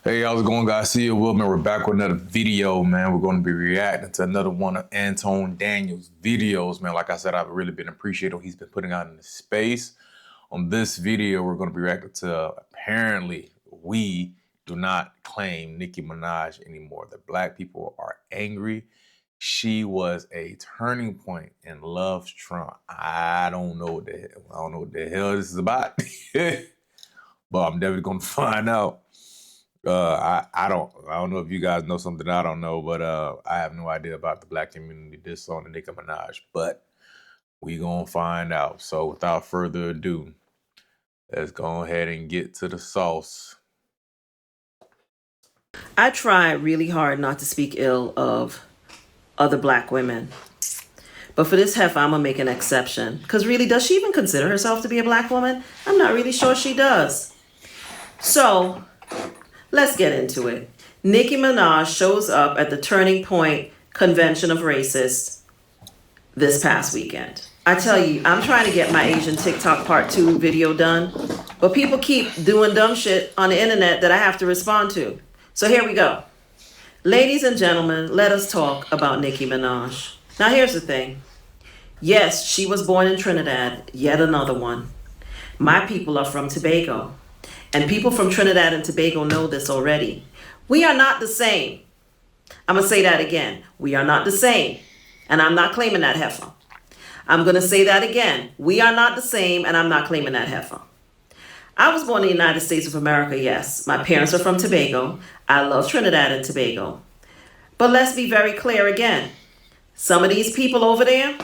Hey, how's it going, guys? See you, Will, man. We're back with another video, man. We're going to be reacting to another one of Anton Daniels' videos, man. Like I said, I've really been appreciating what he's been putting out in the space. On this video, we're going to be reacting to apparently we do not claim Nicki Minaj anymore. The black people are angry. She was a turning point and loves Trump. I don't know what the hell this is about, but I'm definitely going to find out. I don't know if you guys know something I don't know, but I have no idea about the black community this on the Nicki Minaj, but we gonna find out. So without further ado, let's go ahead and get to the sauce. I try really hard not to speak ill of other black women. But for this heifer, I'm going to make an exception. Because really, does she even consider herself to be a black woman? I'm not really sure she does. So, let's get into it. Nicki Minaj shows up at the Turning Point Convention of Racists this past weekend. I tell you, I'm trying to get my Asian TikTok Part 2 video done, but people keep doing dumb shit on the internet that I have to respond to. So here we go. Ladies and gentlemen, let us talk about Nicki Minaj. Now here's the thing. Yes, she was born in Trinidad, yet another one. My people are from Tobago, and people from Trinidad and Tobago know this already. We are not the same. I'm going to say that again. We are not the same, and I'm not claiming that heifer. I'm going to say that again. We are not the same, and I'm not claiming that heifer. I was born in the United States of America, yes. My parents are from Tobago. I love Trinidad and Tobago. But let's be very clear again. Some of these people over there,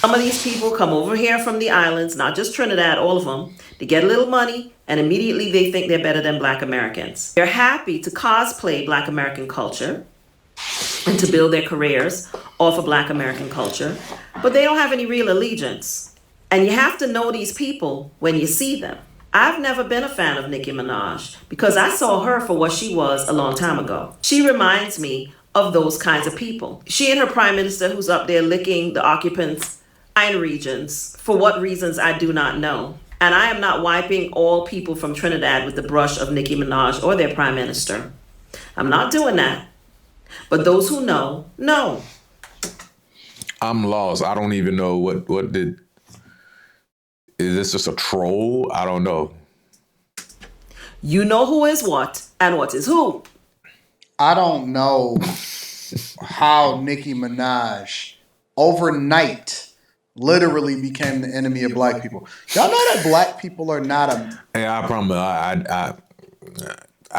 some of these people come over here from the islands, not just Trinidad, all of them, to get a little money, and immediately they think they're better than black Americans. They're happy to cosplay black American culture and to build their careers off of black American culture, but they don't have any real allegiance. And you have to know these people when you see them. I've never been a fan of Nicki Minaj because I saw her for what she was a long time ago. She reminds me of those kinds of people. She and her prime minister who's up there licking the occupants' iron regions, for what reasons I do not know. And I am not wiping all people from Trinidad with the brush of Nicki Minaj or their prime minister. I'm not doing that. But those who know. I'm lost. I don't even know what did. Is this just a troll? I don't know. You know who is what and what is who. I don't know how Nicki Minaj overnight literally became the enemy of black people. Y'all know that black people are not a Hey, I promise. I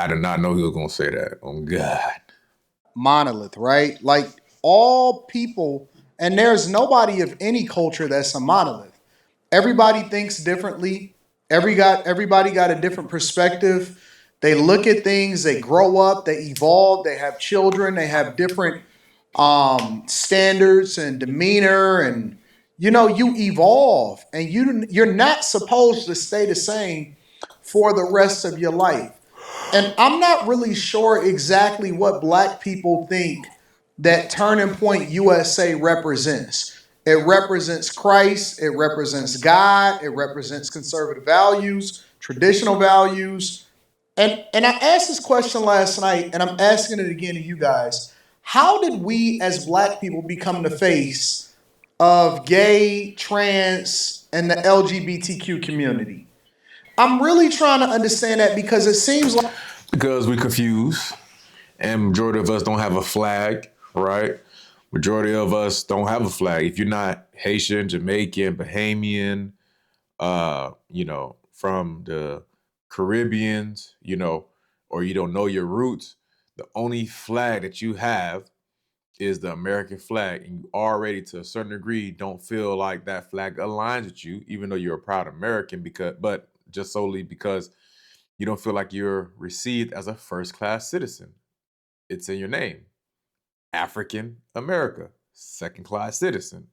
did not know he was gonna say that. Oh God. monolith, right? Like all people, and there's nobody of any culture that's a monolith. Everybody thinks differently. Everybody got a different perspective. They look at things, they grow up, they evolve, they have children, they have different standards and demeanor, and you evolve, and you're not supposed to stay the same for the rest of your life. And I'm not really sure exactly what black people think that Turning Point USA represents. It represents Christ, it represents God, it represents conservative values, traditional values. And I asked this question last night, and I'm asking it again to you guys. How did we as black people become the face of gay, trans, and the LGBTQ community? I'm really trying to understand that because it seems like Because we confused, and majority of us don't have a flag, right? Majority of us don't have a flag. If you're not Haitian, Jamaican, Bahamian, from the Caribbeans, or you don't know your roots, the only flag that you have is the American flag. And you already, to a certain degree, don't feel like that flag aligns with you, even though you're a proud American, but just solely because you don't feel like you're received as a first-class citizen. It's in your name. African America, second-class citizen.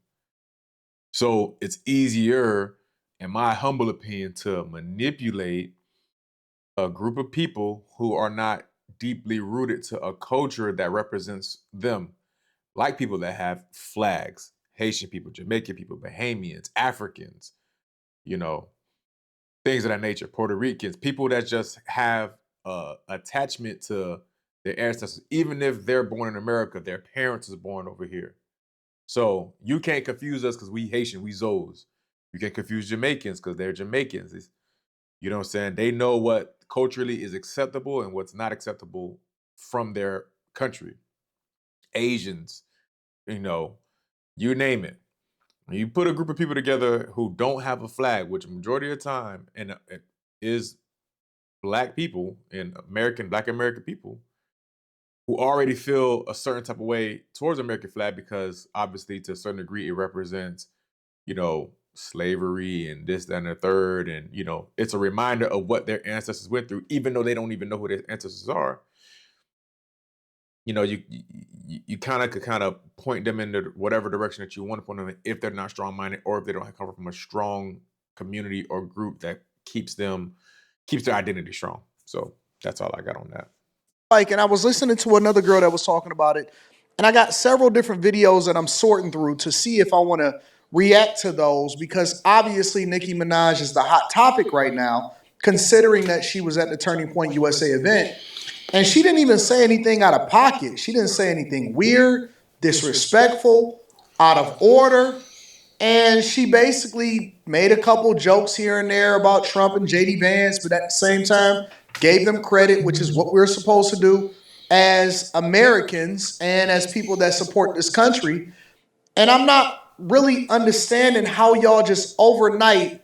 So it's easier, in my humble opinion, to manipulate a group of people who are not deeply rooted to a culture that represents them, like people that have flags, Haitian people, Jamaican people, Bahamians, Africans, you know, things of that nature, Puerto Ricans, people that just have attachment to their ancestors, even if they're born in America, their parents is born over here. So you can't confuse us because we Haitian, we Zos. You can't confuse Jamaicans because they're Jamaicans. You know what I'm saying? They know what culturally is acceptable and what's not acceptable from their country. Asians, you know, you name it. When you put a group of people together who don't have a flag, which majority of the time and it is black people and black American people who already feel a certain type of way towards the American flag because obviously to a certain degree it represents, you know, slavery and this, that, and the third. And, you know, it's a reminder of what their ancestors went through, even though they don't even know who their ancestors are. You know, you kind of could kind of point them into whatever direction that you want to point them in if they're not strong-minded or if they don't come from a strong community or group that keeps their identity strong. So that's all I got on that. Like, and I was listening to another girl that was talking about it, and I got several different videos that I'm sorting through to see if I want to react to those, because obviously Nicki Minaj is the hot topic right now, considering that she was at the Turning Point USA event, and she didn't even say anything out of pocket. She didn't say anything weird, disrespectful, out of order. And she basically made a couple jokes here and there about Trump and JD Vance, but at the same time, gave them credit, which is what we're supposed to do as Americans and as people that support this country. And I'm not really understanding how y'all just overnight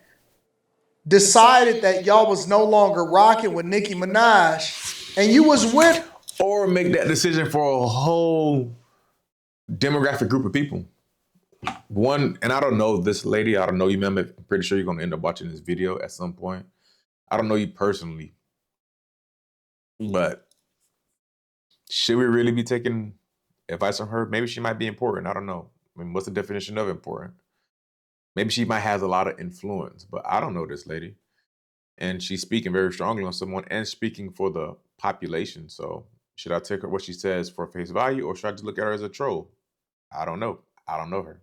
decided that y'all was no longer rocking with Nicki Minaj, and you was with... Or make that decision for a whole demographic group of people. One, and I don't know this lady, I don't know you, ma'am. I'm pretty sure you're going to end up watching this video at some point. I don't know you personally, but should we really be taking advice from her? Maybe she might be important. I don't know. I mean, what's the definition of important? Maybe she might have a lot of influence, but I don't know this lady. And she's speaking very strongly on someone and speaking for the population. So should I take her what she says for face value, or should I just look at her as a troll? I don't know. I don't know her.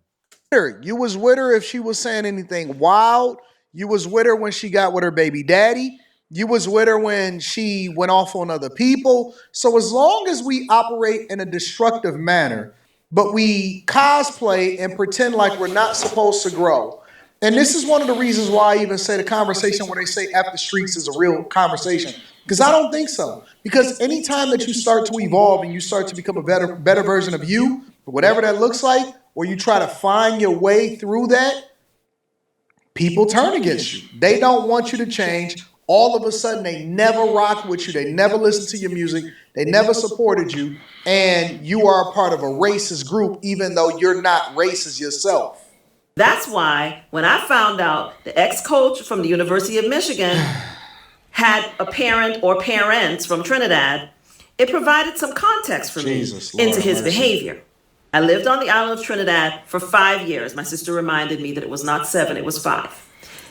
You was with her if she was saying anything wild. You was with her when she got with her baby daddy. You was with her when she went off on other people. So as long as we operate in a destructive manner, but we cosplay and pretend like we're not supposed to grow. And this is one of the reasons why I even say the conversation where they say after streets is a real conversation. Because I don't think so. Because anytime that you start to evolve and you start to become a better version of you, whatever that looks like, or you try to find your way through that, people turn against you. They don't want you to change. All of a sudden, they never rock with you. They never listen to your music. They never supported you. And you are a part of a racist group, even though you're not racist yourself. That's why when I found out the ex-coach from the University of Michigan had a parent or parents from Trinidad, it provided some context for me into his behavior. I lived on the island of Trinidad for 5 years. My sister reminded me that it was not 7, it was 5.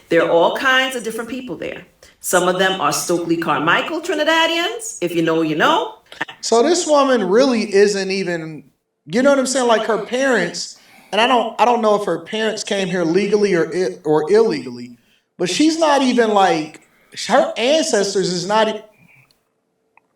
There are all kinds of different people there. Some of them are Stokely Carmichael Trinidadians. If you know, you know. So this woman really isn't even, you know what I'm saying? Like her parents, and I don't know if her parents came here legally or illegally, but she's not even like, her ancestors is not.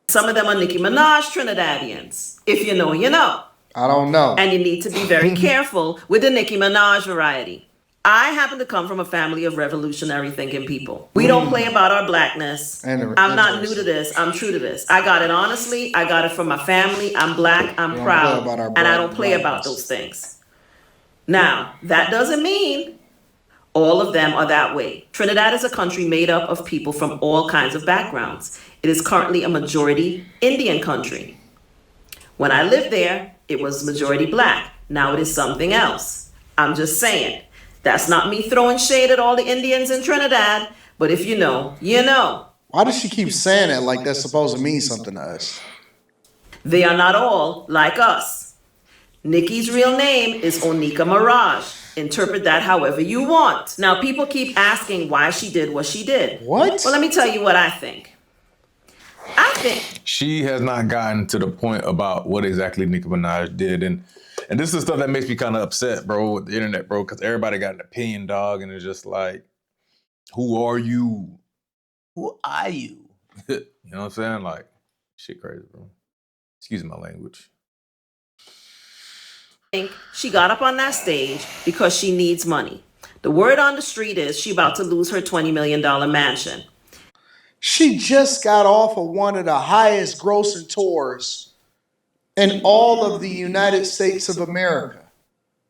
Some of them are Nicki Minaj Trinidadians. If you know, you know. I don't know. And you need to be very careful with the Nicki Minaj variety. I happen to come from a family of revolutionary thinking people. We don't play about our blackness. I'm not new to this. I'm true to this. I got it honestly. I got it from my family. I'm black. I'm proud. And I don't play about those things. Now, that doesn't mean all of them are that way. Trinidad is a country made up of people from all kinds of backgrounds. It is currently a majority Indian country. When I lived there, it was majority black. Now it is something else. I'm just saying. That's not me throwing shade at all the Indians in Trinidad, but if you know, you know. Why does she keep saying that like that's supposed to mean something to us? They are not all like us. Nicki's real name is Onika Mirage. Interpret that however you want. Now, people keep asking why she did what she did. What? Well, let me tell you what I think. I think she has not gotten to the point about what exactly Nicki Minaj did. And this is the stuff that makes me kind of upset, bro, with the internet, bro, because everybody got an opinion, dog, and it's just like, who are you? Who are you? You know what I'm saying? Like, shit crazy, bro. Excuse my language. She got up on that stage because she needs money. The word on the street is she about to lose her $20 million mansion. She just got off of one of the highest grossing tours in all of the United States of America.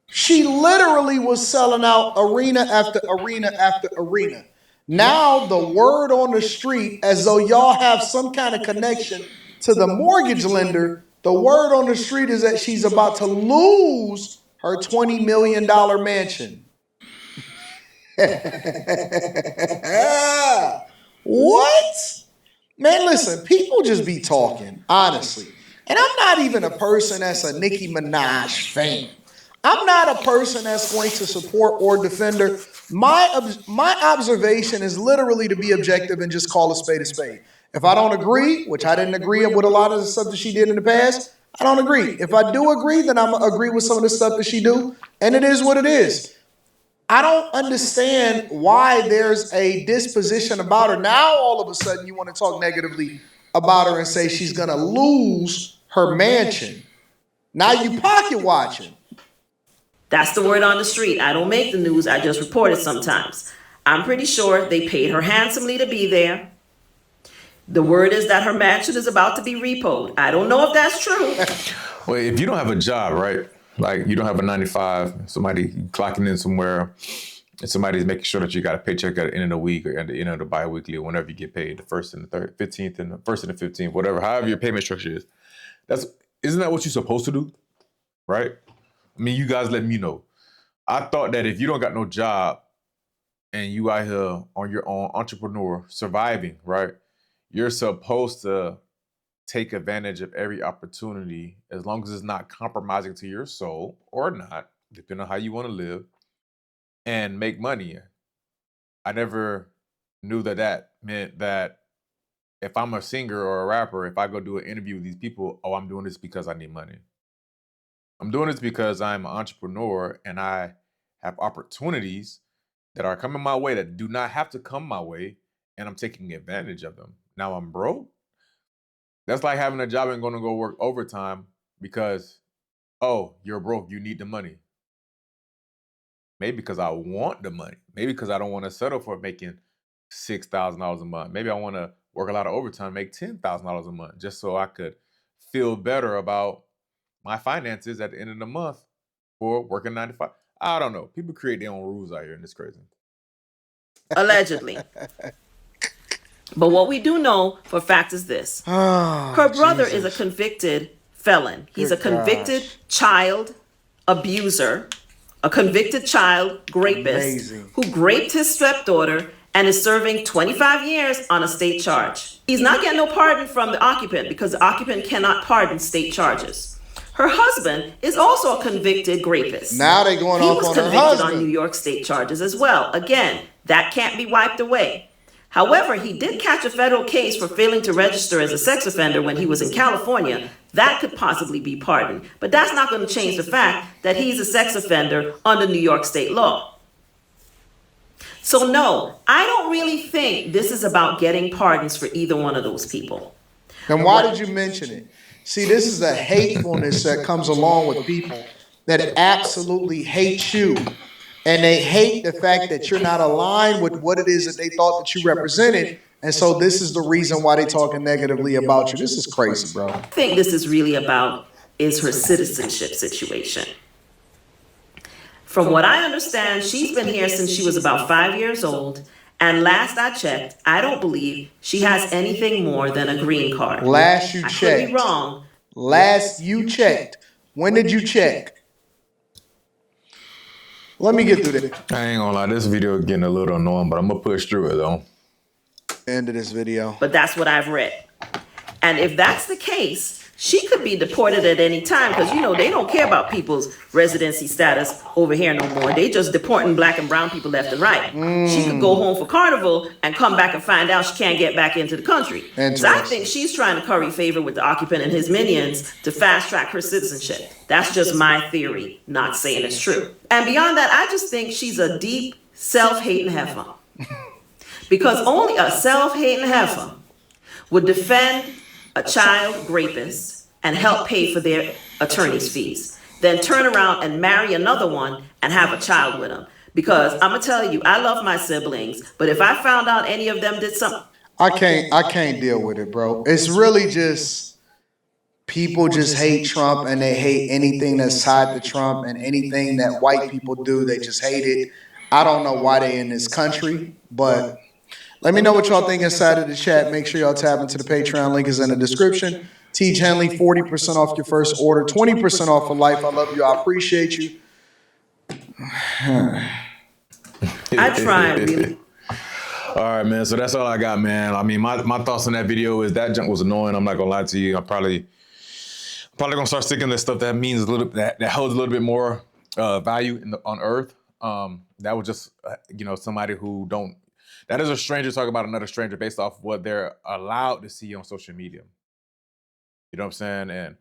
She literally was selling out arena after arena after arena. Now the word on the street, as though y'all have some kind of connection to the mortgage lender, the word on the street is that she's about to lose her $20 million mansion. What? Man, listen, people just be talking, honestly. And I'm not even a person that's a Nicki Minaj fan. I'm not a person that's going to support or defend her. My observation is literally to be objective and just call a spade a spade. If I don't agree, which I didn't agree with a lot of the stuff that she did in the past, I don't agree. If I do agree, then I'm going to agree with some of the stuff that she do, and it is what it is. I don't understand why there's a disposition about her. Now, all of a sudden, you want to talk negatively about her and say she's going to lose her mansion. Now you pocket watching. That's the word on the street. I don't make the news. I just report it sometimes. I'm pretty sure they paid her handsomely to be there. The word is that her mansion is about to be repoed. I don't know if that's true. Well, if you don't have a job, right? Like you don't have a 9 to 5, somebody clocking in somewhere, and somebody's making sure that you got a paycheck at the end of the week or at the end of the bi-weekly or whenever you get paid, the 1st and the 3rd, 15th and the 1st and the 15th, whatever, however your payment structure is. Isn't that what you're supposed to do? Right? I mean, you guys let me know. I thought that if you don't got no job and you out here on your own entrepreneur surviving, right? You're supposed to take advantage of every opportunity as long as it's not compromising to your soul or not, depending on how you want to live, and make money. I never knew that meant that if I'm a singer or a rapper, if I go do an interview with these people, oh, I'm doing this because I need money. I'm doing this because I'm an entrepreneur and I have opportunities that are coming my way that do not have to come my way, and I'm taking advantage of them. Now I'm broke. That's like having a job and going to go work overtime because, oh, you're broke, you need the money. Maybe because I want the money. Maybe because I don't want to settle for making $6,000 a month. Maybe I want to work a lot of overtime, make $10,000 a month, just so I could feel better about my finances at the end of the month for working 9 to 5. I don't know. People create their own rules out here, and it's crazy. Allegedly. But what we do know for fact is this. Her brother is a convicted felon. He's a convicted child abuser, a convicted child rapist who raped his stepdaughter and is serving 25 years on a state charge. He's not getting no pardon from the occupant because the occupant cannot pardon state charges. Her husband is also a convicted rapist. Now they going off on her husband. He was convicted on New York state charges as well. Again, that can't be wiped away. However, he did catch a federal case for failing to register as a sex offender when he was in California. That could possibly be pardoned. But that's not going to change the fact that he's a sex offender under New York state law. So no, I don't really think this is about getting pardons for either one of those people. Then why did you mention it? See, this is a hatefulness that comes along with people that absolutely hate you. And they hate the fact that you're not aligned with what it is that they thought that you represented. And so this is the reason why they're talking negatively about you. This is crazy, bro. I think this is really about is her citizenship situation. From what I understand, she's been here since she was about 5 years old. And last I checked, I don't believe she has anything more than a green card. Last you checked. I could be wrong. Last you checked. When did you check? Let me get through this. I ain't gonna lie, this video is getting a little annoying, but I'm gonna push through it though. End of this video. But that's what I've read. And if that's the case, she could be deported at any time because, you know, they don't care about people's residency status over here no more. They just deporting black and brown people left and right. She could go home for carnival and come back and find out she can't get back into the country. So I think she's trying to curry favor with the occupant and his minions to fast track her citizenship. That's just my theory, not saying it's true. And beyond that, I just think she's a deep self-hating heifer. Because only a self-hating heifer would defend a child rapist and help pay for their attorney's fees, then turn around and marry another one and have a child with him. Because I'm gonna tell you, I love my siblings, but if I found out any of them did something, I can't deal with it, bro. It's really just people just hate Trump and they hate anything that's tied to Trump and anything that white people do. They just hate it. I don't know why they in this country, but let me know what y'all think inside of the chat. Make sure y'all tap into the Patreon. Link is in the description. Teach Henley, 40% off your first order, 20% off for life. I love you. I appreciate you. I try really. All right, man. So that's all I got, man. I mean, my thoughts on that video is that junk was annoying. I'm not gonna lie to you. I'm probably gonna start sticking to stuff that means a little that holds a little bit more value on Earth. That was just somebody who don't. That is a stranger talking about another stranger based off what they're allowed to see on social media. You know what I'm saying?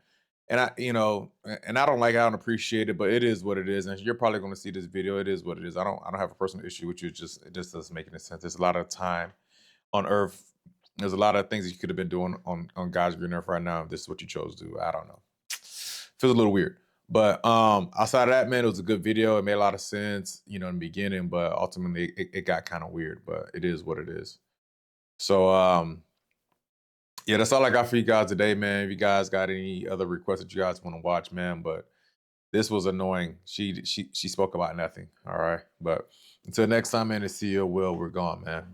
And I don't like it, I don't appreciate it, but it is what it is. And you're probably going to see this video. It is what it is. I don't have a personal issue with you. It just doesn't make any sense. There's a lot of time on Earth. There's a lot of things that you could have been doing on God's green earth right now. This is what you chose to do. I don't know. Feels a little weird. But outside of that, man, it was a good video. It made a lot of sense, in the beginning, but ultimately it got kind of weird. But it is what it is. So yeah, that's all I got for you guys today, man. If you guys got any other requests that you guys want to watch, man, but this was annoying. She spoke about nothing. All right. But until next time, man, to see you, Will, we're gone, man.